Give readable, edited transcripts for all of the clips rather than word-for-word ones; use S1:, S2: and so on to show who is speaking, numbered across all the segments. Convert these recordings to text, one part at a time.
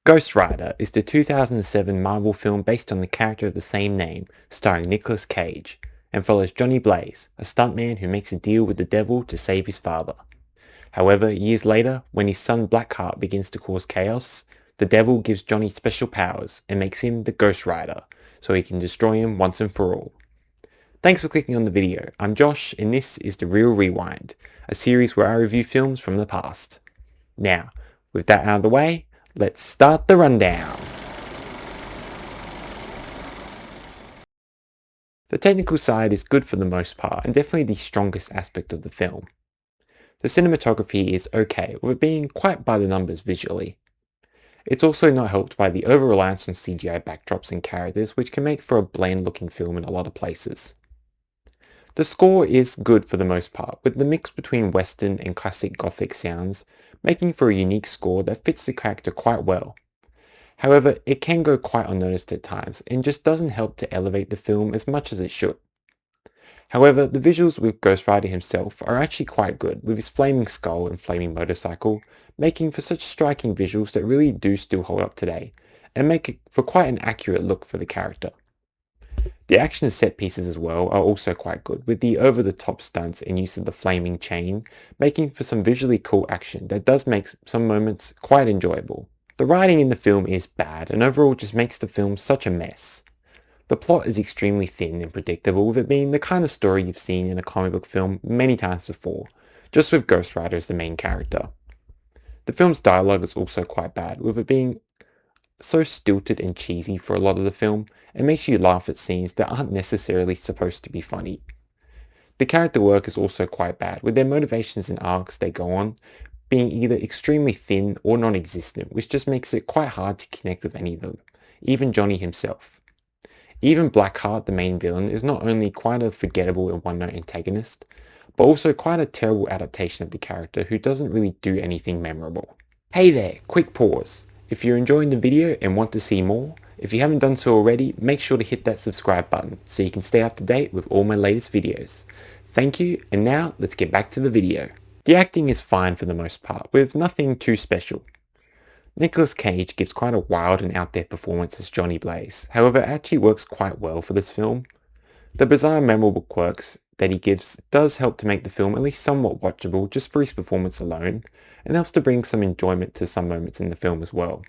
S1: Ghost Rider is the 2007 Marvel film based on the character of the same name, starring Nicolas Cage, and follows Johnny Blaze, a stuntman who makes a deal with the devil to save his father. However, years later, when his son Blackheart begins to cause chaos, the devil gives Johnny special powers and makes him the Ghost Rider, so he can destroy him once and for all. Thanks for clicking on the video. I'm Josh, and this is The Real Rewind, a series where I review films from the past. Now, with that out of the way, let's start the rundown. The technical side is good for the most part, and definitely the strongest aspect of the film. The cinematography is okay, with it being quite by the numbers visually. It's also not helped by the over-reliance on CGI backdrops and characters, which can make for a bland looking film in a lot of places. The score is good for the most part, with the mix between western and classic gothic sounds, making for a unique score that fits the character quite well. However, it can go quite unnoticed at times, and just doesn't help to elevate the film as much as it should. However, the visuals with Ghost Rider himself are actually quite good, with his flaming skull and flaming motorcycle, making for such striking visuals that really do still hold up today, and make it for quite an accurate look for the character. The action set pieces as well are also quite good, with the over-the-top stunts and use of the flaming chain, making for some visually cool action that does make some moments quite enjoyable. The writing in the film is bad, and overall just makes the film such a mess. The plot is extremely thin and predictable, with it being the kind of story you've seen in a comic book film many times before, just with Ghost Rider as the main character. The film's dialogue is also quite bad, with it being so stilted and cheesy for a lot of the film, it makes you laugh at scenes that aren't necessarily supposed to be funny. The character work is also quite bad, with their motivations and arcs they go on being either extremely thin or non-existent, which just makes it quite hard to connect with any of them, even Johnny himself. Even Blackheart, the main villain, is not only quite a forgettable and one-note antagonist, but also quite a terrible adaptation of the character who doesn't really do anything memorable. Hey there, quick pause. If you're enjoying the video and want to see more, if you haven't done so already, make sure to hit that subscribe button so you can stay up to date with all my latest videos. Thank you, and now let's get back to the video. The acting is fine for the most part, with nothing too special. Nicolas Cage gives quite a wild and out there performance as Johnny Blaze, however it actually works quite well for this film. The bizarre memorable quirks that he gives does help to make the film at least somewhat watchable just for his performance alone, and helps to bring some enjoyment to some moments in the film as well.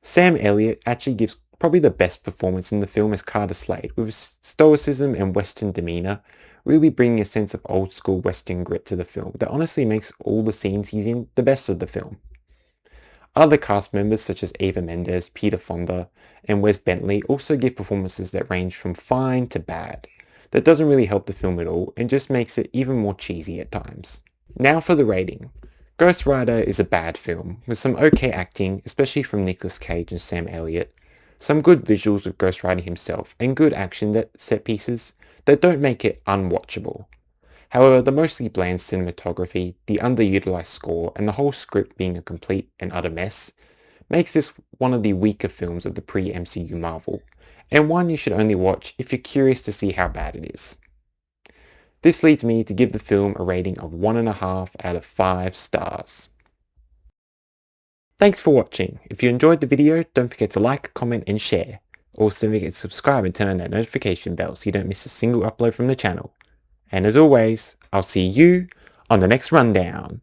S1: Sam Elliott actually gives probably the best performance in the film as Carter Slade, with his stoicism and western demeanour really bringing a sense of old school western grit to the film that honestly makes all the scenes he's in the best of the film. Other cast members such as Eva Mendes, Peter Fonda, and Wes Bentley also give performances that range from fine to bad. That doesn't really help the film at all and just makes it even more cheesy at times. Now for the rating. Ghost Rider is a bad film, with some okay acting, especially from Nicolas Cage and Sam Elliott, some good visuals with Ghost Rider himself, and good action set pieces that don't make it unwatchable. However, the mostly bland cinematography, the underutilized score, and the whole script being a complete and utter mess, makes this one of the weaker films of the pre-MCU Marvel, and one you should only watch if you're curious to see how bad it is. This leads me to give the film a rating of 1.5 out of 5 stars. Thanks for watching. If you enjoyed the video, don't forget to like, comment, and share. Also don't forget to subscribe and turn on that notification bell so you don't miss a single upload from the channel. And as always, I'll see you on the next rundown.